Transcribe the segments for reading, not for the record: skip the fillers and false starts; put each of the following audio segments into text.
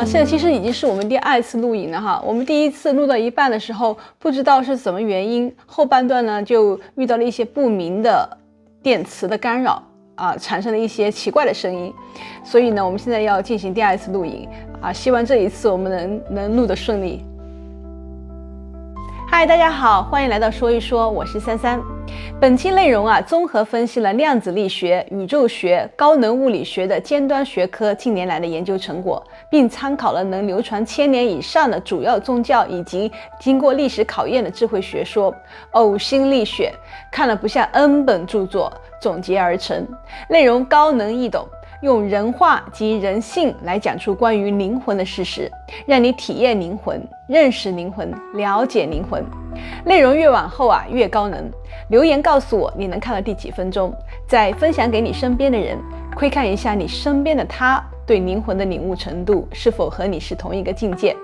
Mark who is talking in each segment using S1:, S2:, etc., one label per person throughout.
S1: 现在其实已经是我们第2次录影了哈。我们第1次录到一半的时候，不知道是什么原因，后半段呢就遇到了一些不明的电磁的干扰产生了一些奇怪的声音，所以呢，我们现在要进行第2次录影希望这一次我们能录得顺利。嗨，大家好，欢迎来到说一说，我是33。本期内容综合分析了量子力学、宇宙学、高能物理学的尖端学科近年来的研究成果，并参考了能流传1000年以上的主要宗教以及经过历史考验的智慧学说，呕心沥血，看了不下 N 本著作，总结而成，内容高能易懂，用人话及人性来讲出关于灵魂的事实，让你体验灵魂、认识灵魂、了解灵魂。内容越往后越高能。留言告诉我你能看到第几分钟，再分享给你身边的人，窥看一下你身边的他对灵魂的领悟程度是否和你是同一个境界。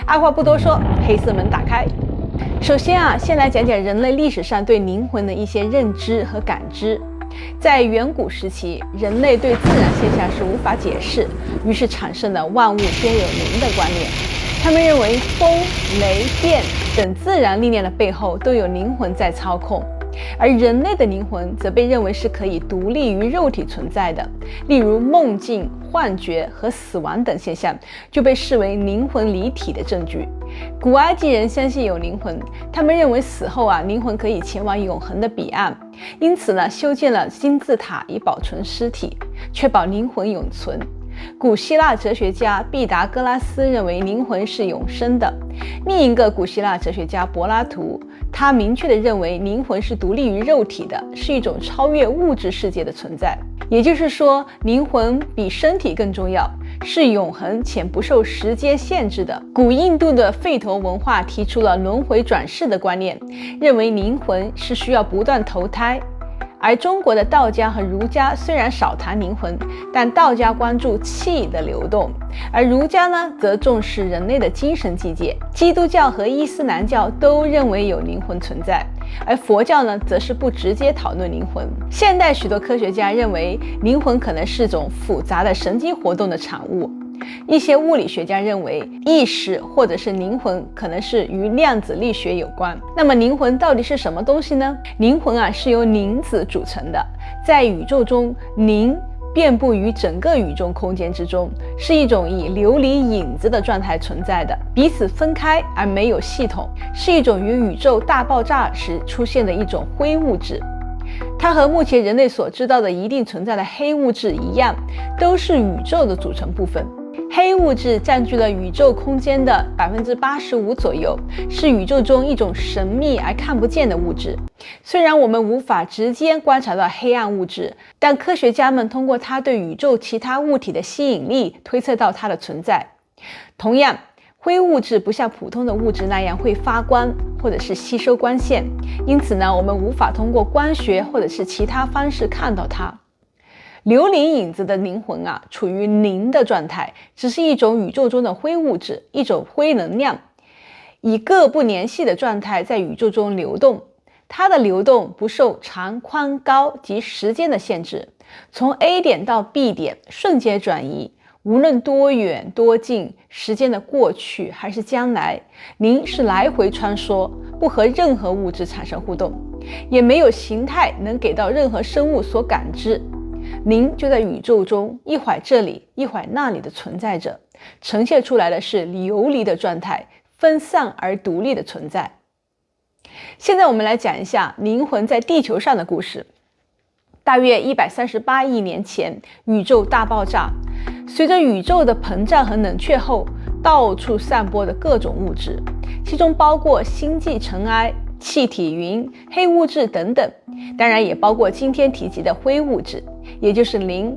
S1: 二话不多说，黑色门打开。首先先来讲讲人类历史上对灵魂的一些认知和感知。在远古时期，人类对自然现象是无法解释，于是产生了万物皆有灵的观念。他们认为风、雷电等自然力量的背后都有灵魂在操控，而人类的灵魂则被认为是可以独立于肉体存在的，例如梦境、幻觉和死亡等现象就被视为灵魂离体的证据。古埃及人相信有灵魂，他们认为死后灵魂可以前往永恒的彼岸，因此修建了金字塔以保存尸体，确保灵魂永存。古希腊哲学家毕达哥拉斯认为灵魂是永生的。另一个古希腊哲学家柏拉图，他明确地认为灵魂是独立于肉体的，是一种超越物质世界的存在。也就是说，灵魂比身体更重要，是永恒且不受时间限制的。古印度的吠陀文化提出了轮回转世的观念，认为灵魂是需要不断投胎。而中国的道家和儒家虽然少谈灵魂，但道家关注气的流动，而儒家则重视人类的精神境界。基督教和伊斯兰教都认为有灵魂存在，而佛教则是不直接讨论灵魂。现代许多科学家认为灵魂可能是种复杂的神经活动的产物。一些物理学家认为意识或者是灵魂可能是与量子力学有关。那么灵魂到底是什么东西呢？灵魂是由灵子组成的，在宇宙中，灵遍布于整个宇宙空间之中，是一种以琉璃影子的状态存在的，彼此分开而没有系统，是一种于宇宙大爆炸时出现的一种灰物质。它和目前人类所知道的一定存在的黑物质一样，都是宇宙的组成部分。黑物质占据了宇宙空间的85%左右，是宇宙中一种神秘而看不见的物质。虽然我们无法直接观察到黑暗物质，但科学家们通过它对宇宙其他物体的吸引力推测到它的存在。同样，灰物质不像普通的物质那样会发光或者是吸收光线，因此我们无法通过光学或者是其他方式看到它。琉璃影子的灵魂处于灵的状态，只是一种宇宙中的灰物质，一种灰能量，以各不联系的状态在宇宙中流动。它的流动不受长、宽、高及时间的限制，从 A 点到 B 点瞬间转移，无论多远多近，时间的过去还是将来，灵是来回穿梭，不和任何物质产生互动，也没有形态能给到任何生物所感知。灵就在宇宙中一会儿这里一会儿那里的存在着，呈现出来的是游离的状态，分散而独立的存在。现在我们来讲一下灵魂在地球上的故事。大约138亿年前，宇宙大爆炸，随着宇宙的膨胀和冷却后，到处散播的各种物质，其中包括星际尘埃、气体云、黑物质等等，当然也包括今天提及的灰物质，也就是灵。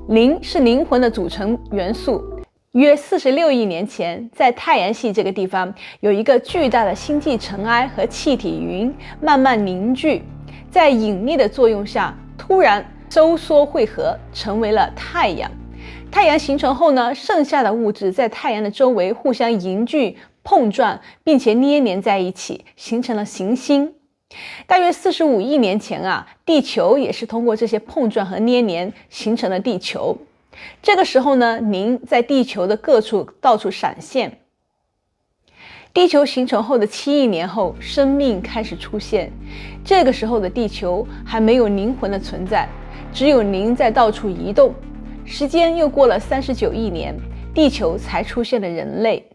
S1: 灵是灵魂的组成元素。约46亿年前，在太阳系这个地方，有一个巨大的星际尘埃和气体云慢慢凝聚，在引力的作用下，突然收缩汇合，成为了太阳。太阳形成后剩下的物质在太阳的周围互相凝聚、碰撞，并且捏连在一起，形成了行星。大约45亿年前地球也是通过这些碰撞和捏连形成了地球。这个时候呢，磷在地球的各处到处闪现。地球形成后的7亿年后，生命开始出现。这个时候的地球还没有灵魂的存在，只有磷在到处移动。时间又过了39亿年，地球才出现了人类。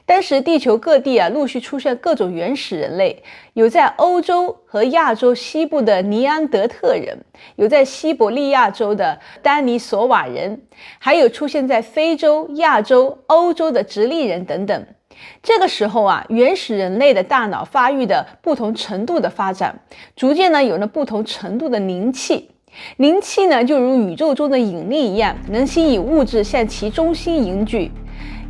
S1: 当时地球各地陆续出现各种原始人类，有在欧洲和亚洲西部的尼安德特人，有在西伯利亚州的丹尼索瓦人，还有出现在非洲、亚洲、欧洲的直立人等等。这个时候原始人类的大脑发育的不同程度的发展，逐渐有了不同程度的灵气。灵气呢，就如宇宙中的引力一样，能吸引物质向其中心凝聚。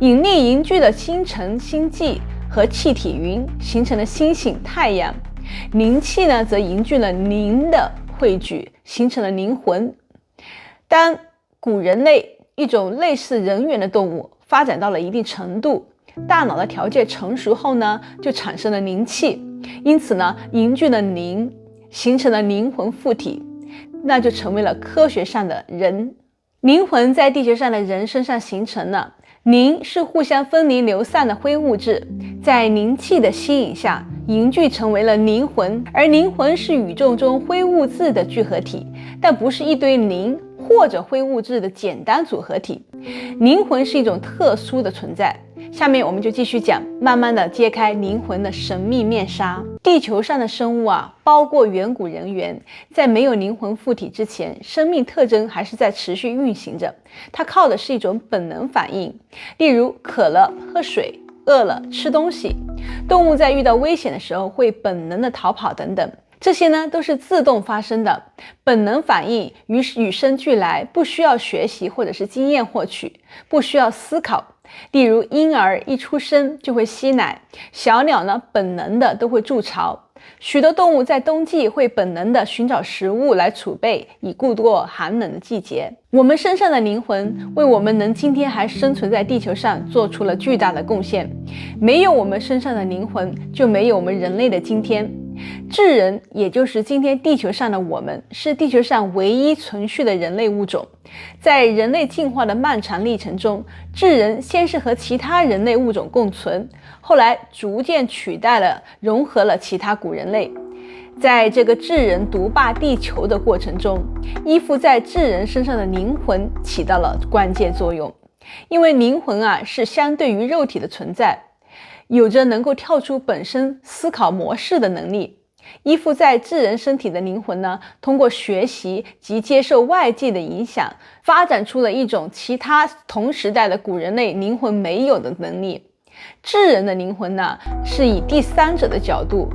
S1: 引力凝聚了星辰、星际和气体云，形成了星星、太阳。灵气呢，则凝聚了灵的汇聚，形成了灵魂。当古人类，一种类似人猿的动物，发展到了一定程度，大脑的条件成熟后呢，就产生了灵气，因此呢，凝聚了灵，形成了灵魂附体，那就成为了科学上的人。灵魂在地球上的人身上形成了。磷是互相分离流散的灰物质，在灵气的吸引下凝聚成为了灵魂，而灵魂是宇宙中灰物质的聚合体，但不是一堆磷或者灰物质的简单组合体。灵魂是一种特殊的存在。下面我们就继续讲，慢慢的揭开灵魂的神秘面纱。地球上的生物包括远古人猿，在没有灵魂附体之前，生命特征还是在持续运行着，它靠的是一种本能反应，例如渴了喝水，饿了吃东西，动物在遇到危险的时候会本能的逃跑等等。这些呢都是自动发生的本能反应，与生俱来，不需要学习或者是经验获取，不需要思考。例如婴儿一出生就会吸奶，小鸟呢本能的都会筑巢，许多动物在冬季会本能的寻找食物来储备，以度过寒冷的季节。我们身上的灵魂为我们能今天还生存在地球上做出了巨大的贡献，没有我们身上的灵魂，就没有我们人类的今天。智人，也就是今天地球上的我们，是地球上唯一存续的人类物种。在人类进化的漫长历程中，智人先是和其他人类物种共存，后来逐渐取代了、融合了其他古人类。在这个智人独霸地球的过程中，依附在智人身上的灵魂起到了关键作用。因为灵魂是相对于肉体的存在，有着能够跳出本身思考模式的能力。依附在智人身体的灵魂呢，通过学习及接受外界的影响，发展出了一种其他同时代的古人类灵魂没有的能力。智人的灵魂呢，是以第三者的角度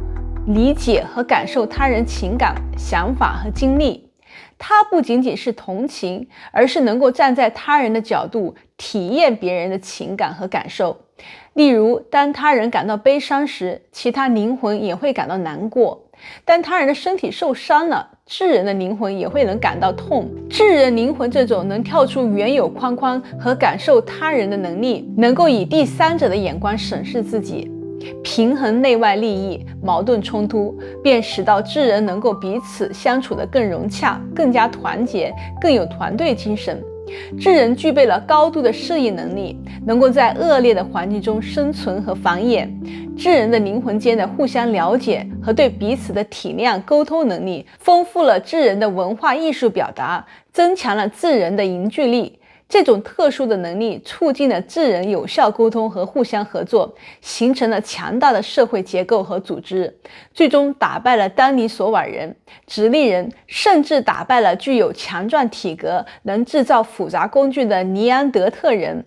S1: 理解和感受他人情感、想法和经历。它不仅仅是同情，而是能够站在他人的角度体验别人的情感和感受。例如，当他人感到悲伤时，其他灵魂也会感到难过；当他人的身体受伤了，智人的灵魂也会能感到痛。智人灵魂这种能跳出原有框框和感受他人的能力，能够以第三者的眼光审视自己，平衡内外利益、矛盾冲突，便使到智人能够彼此相处得更融洽、更加团结、更有团队精神。智人具备了高度的适应能力，能够在恶劣的环境中生存和繁衍。智人的灵魂间的互相了解和对彼此的体谅沟通能力，丰富了智人的文化艺术表达，增强了智人的凝聚力。这种特殊的能力促进了智人有效沟通和互相合作，形成了强大的社会结构和组织，最终打败了丹尼索瓦人、直立人，甚至打败了具有强壮体格、能制造复杂工具的尼安德特人。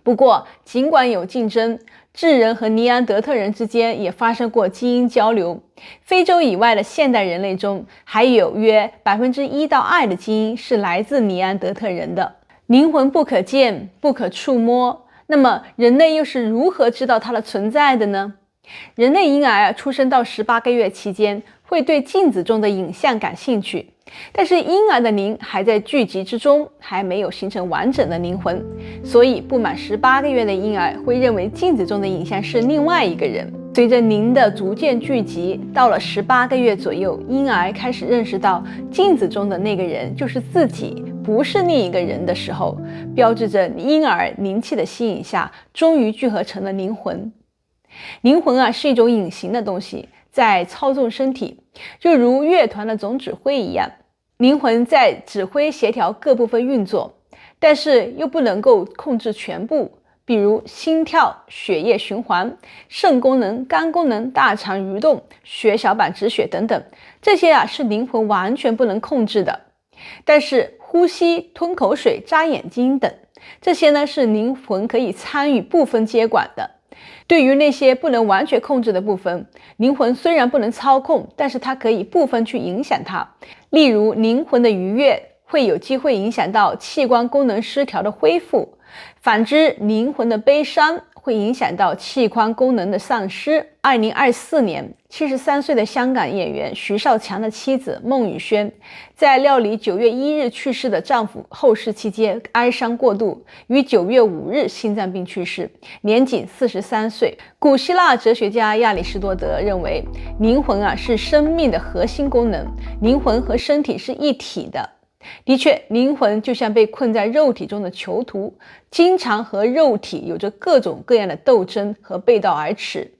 S1: 不过，尽管有竞争，智人和尼安德特人之间也发生过基因交流。非洲以外的现代人类中，还有约1%到2%的基因是来自尼安德特人的。灵魂不可见，不可触摸，那么人类又是如何知道它的存在的呢？人类婴儿出生到18个月期间，会对镜子中的影像感兴趣，但是婴儿的灵还在聚集之中，还没有形成完整的灵魂，所以不满18个月的婴儿会认为镜子中的影像是另外一个人。随着灵的逐渐聚集，到了18个月左右，婴儿开始认识到镜子中的那个人就是自己，不是另一个人的时候，标志着婴儿灵气的吸引下，终于聚合成了灵魂。灵魂啊，是一种隐形的东西，在操纵身体，就如乐团的总指挥一样。灵魂在指挥协调各部分运作，但是又不能够控制全部，比如心跳、血液循环、肾功能、肝功能、大肠蠕动、血小板止血等等，这些啊是灵魂完全不能控制的。但是呼吸、吞口水、眨眼睛等，这些呢是灵魂可以参与部分接管的。对于那些不能完全控制的部分，灵魂虽然不能操控，但是它可以部分去影响它。例如灵魂的愉悦会有机会影响到器官功能失调的恢复，反之灵魂的悲伤会影响到器官功能的丧失。2024年73岁的香港演员徐少强的妻子孟雨萱在料理9月1日去世的丈夫后事期间哀伤过度，于9月5日心脏病去世，年仅43岁。古希腊哲学家亚里士多德认为，灵魂啊是生命的核心功能，灵魂和身体是一体的。的确，灵魂就像被困在肉体中的囚徒，经常和肉体有着各种各样的斗争和背道而驰。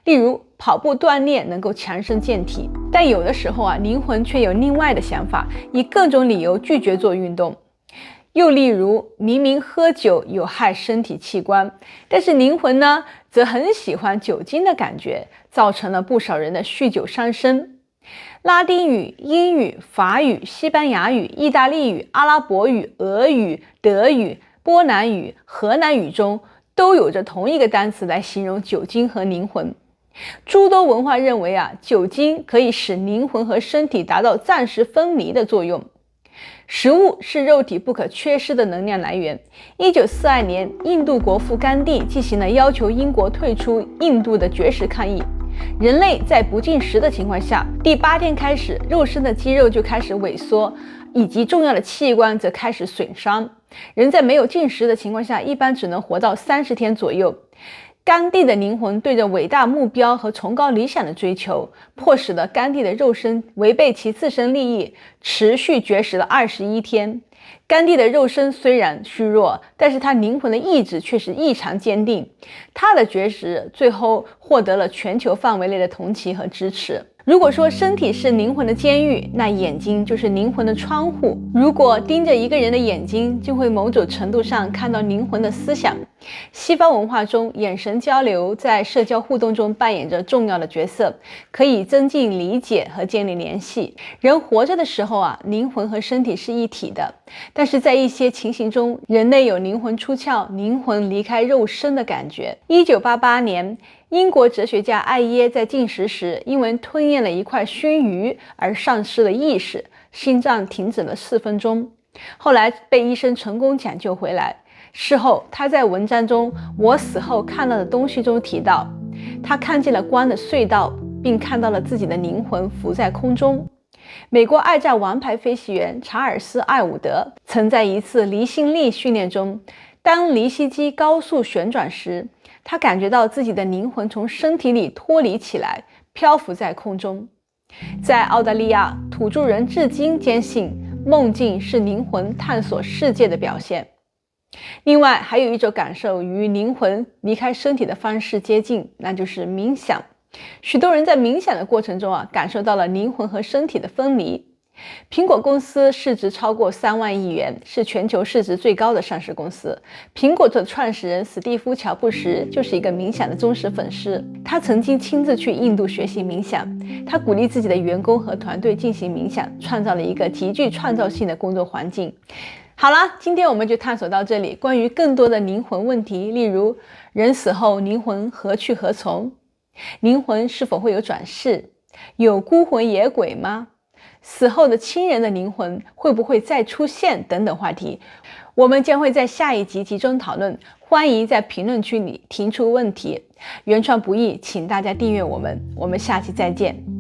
S1: 例如跑步锻炼能够强身健体，但有的时候啊，灵魂却有另外的想法，以各种理由拒绝做运动。又例如明明喝酒有害身体器官，但是灵魂呢则很喜欢酒精的感觉，造成了不少人的酗酒伤身。拉丁语、英语、法语、西班牙语、意大利语、阿拉伯语、俄语、德语、波兰语、荷兰语中都有着同一个单词来形容酒精和灵魂。诸多文化认为啊，酒精可以使灵魂和身体达到暂时分离的作用。食物是肉体不可缺失的能量来源。1942年，印度国父甘地进行了要求英国退出印度的绝食抗议。人类在不进食的情况下，第8天开始，肉身的肌肉就开始萎缩，以及重要的器官则开始损伤。人在没有进食的情况下，一般只能活到30天左右。甘地的灵魂对着伟大目标和崇高理想的追求，迫使了甘地的肉身违背其自身利益，持续绝食了21天。甘地的肉身虽然虚弱，但是他灵魂的意志却是异常坚定。他的绝食最后获得了全球范围内的同情和支持。如果说身体是灵魂的监狱，那眼睛就是灵魂的窗户。如果盯着一个人的眼睛，就会某种程度上看到灵魂的思想。西方文化中，眼神交流在社交互动中扮演着重要的角色，可以增进理解和建立联系。人活着的时候啊，灵魂和身体是一体的，但是在一些情形中，人类有灵魂出窍、灵魂离开肉身的感觉。1988年，英国哲学家艾耶在进食时，因为吞咽了一块熏鱼而丧失了意识，心脏停止了4分钟，后来被医生成功抢救回来。事后，他在文章中《我死后看到的东西》中提到，他看见了光的隧道，并看到了自己的灵魂浮在空中。美国二战王牌飞行员查尔斯·艾伍德曾在一次离心力训练中，当离心机高速旋转时，他感觉到自己的灵魂从身体里脱离起来，漂浮在空中。在澳大利亚，土著人至今坚信梦境是灵魂探索世界的表现。另外，还有一种感受与灵魂离开身体的方式接近，那就是冥想。许多人在冥想的过程中感受到了灵魂和身体的分离。苹果公司市值超过3万亿元，是全球市值最高的上市公司。苹果的创始人史蒂夫·乔布什就是一个冥想的忠实粉丝，他曾经亲自去印度学习冥想。他鼓励自己的员工和团队进行冥想，创造了一个极具创造性的工作环境。好了，今天我们就探索到这里。关于更多的灵魂问题，例如人死后灵魂何去何从？灵魂是否会有转世？有孤魂野鬼吗？死后的亲人的灵魂会不会再出现？等等话题，我们将会在下一集集中讨论。欢迎在评论区里提出问题。原创不易，请大家订阅我们。我们下期再见。